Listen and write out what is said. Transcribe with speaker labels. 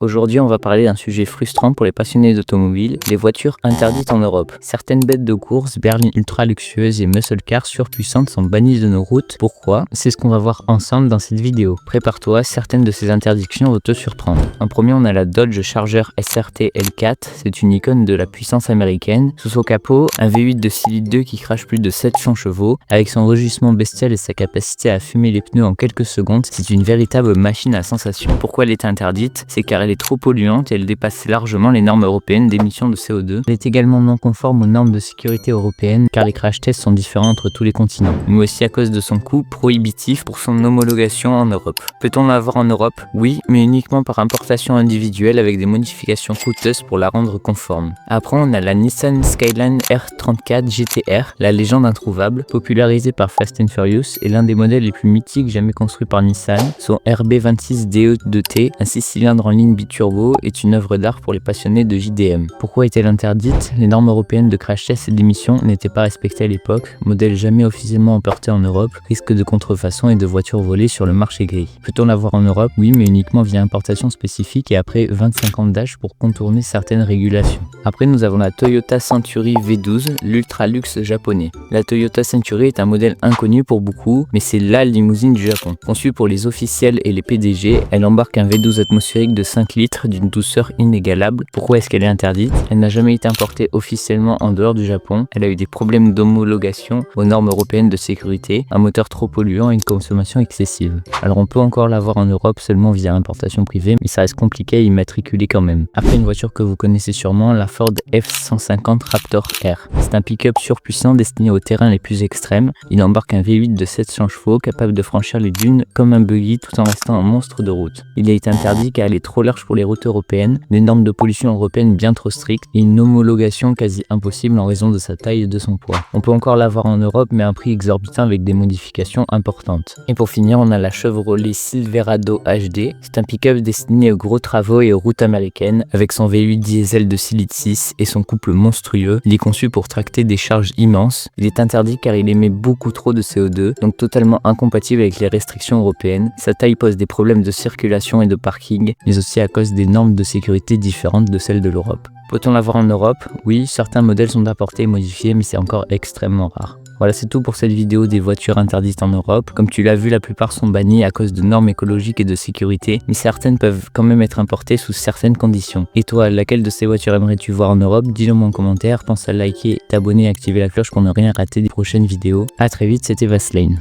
Speaker 1: Aujourd'hui, on va parler d'un sujet frustrant pour les passionnés d'automobile, les voitures interdites en Europe. Certaines bêtes de course, berlines ultra luxueuses et muscle cars surpuissantes sont bannies de nos routes. Pourquoi? C'est ce qu'on va voir ensemble dans cette vidéo. Prépare-toi, certaines de ces interdictions vont te surprendre. En premier, on a la Dodge Charger SRT L4. C'est une icône de la puissance américaine. Sous son capot, un V8 de 6 litres 2 qui crache plus de 700 chevaux. Avec son rugissement bestial et sa capacité à fumer les pneus en quelques secondes, c'est une véritable machine à sensation. Pourquoi elle est interdite? C'est car elle est trop polluante et elle dépasse largement les normes européennes d'émissions de CO2. Elle est également non conforme aux normes de sécurité européennes car les crash tests sont différents entre tous les continents, mais aussi à cause de son coût prohibitif pour son homologation en Europe. Peut-on l'avoir en Europe? Oui, mais uniquement par importation individuelle avec des modifications coûteuses pour la rendre conforme. Après, on a la Nissan Skyline R34 GTR, la légende introuvable, popularisée par Fast and Furious et l'un des modèles les plus mythiques jamais construits par Nissan. Son RB26DE2T, un 6 cylindres en ligne biturbo, est une œuvre d'art pour les passionnés de JDM. Pourquoi est-elle interdite? Les normes européennes de crash test et d'émissions n'étaient pas respectées à l'époque, modèle jamais officiellement importé en Europe, risque de contrefaçon et de voitures volées sur le marché gris. Peut-on l'avoir en Europe? Oui, mais uniquement via importation spécifique et après 25 ans d'âge pour contourner certaines régulations. Après, nous avons la Toyota Century V12, l'ultra luxe japonais. La Toyota Century est un modèle inconnu pour beaucoup, mais c'est la limousine du Japon. Conçue pour les officiels et les PDG, elle embarque un V12 atmosphérique de 5 litres d'une douceur inégalable. Pourquoi est-ce qu'elle est interdite? Elle n'a jamais été importée officiellement en dehors du Japon. Elle a eu des problèmes d'homologation aux normes européennes de sécurité, un moteur trop polluant et une consommation excessive. Alors on peut encore l'avoir en Europe seulement via importation privée, mais ça reste compliqué à immatriculer quand même. Après, une voiture que vous connaissez sûrement, la Ford F-150 Raptor R. C'est un pick-up surpuissant destiné aux terrains les plus extrêmes. Il embarque un V8 de 700 chevaux capable de franchir les dunes comme un buggy tout en restant un monstre de route. Il a été interdit car elle est trop large pour les routes européennes, des normes de pollution européennes bien trop strictes et une homologation quasi impossible en raison de sa taille et de son poids. On peut encore l'avoir en Europe mais à un prix exorbitant avec des modifications importantes. Et pour finir, on a la Chevrolet Silverado HD. C'est un pick-up destiné aux gros travaux et aux routes américaines avec son V8 diesel de 6 litres 6 et son couple monstrueux. Il est conçu pour tracter des charges immenses. Il est interdit car il émet beaucoup trop de CO2, donc totalement incompatible avec les restrictions européennes. Sa taille pose des problèmes de circulation et de parking, mais aussi à cause des normes de sécurité différentes de celles de l'Europe. Peut-on l'avoir en Europe? Oui, certains modèles sont apportés et modifiés, mais c'est encore extrêmement rare. Voilà, c'est tout pour cette vidéo des voitures interdites en Europe. Comme tu l'as vu, la plupart sont bannies à cause de normes écologiques et de sécurité, mais certaines peuvent quand même être importées sous certaines conditions. Et toi, laquelle de ces voitures aimerais-tu voir en Europe? Dis-le moi en commentaire, pense à liker, t'abonner et activer la cloche pour ne rien rater des prochaines vidéos. A très vite, c'était Vaslane.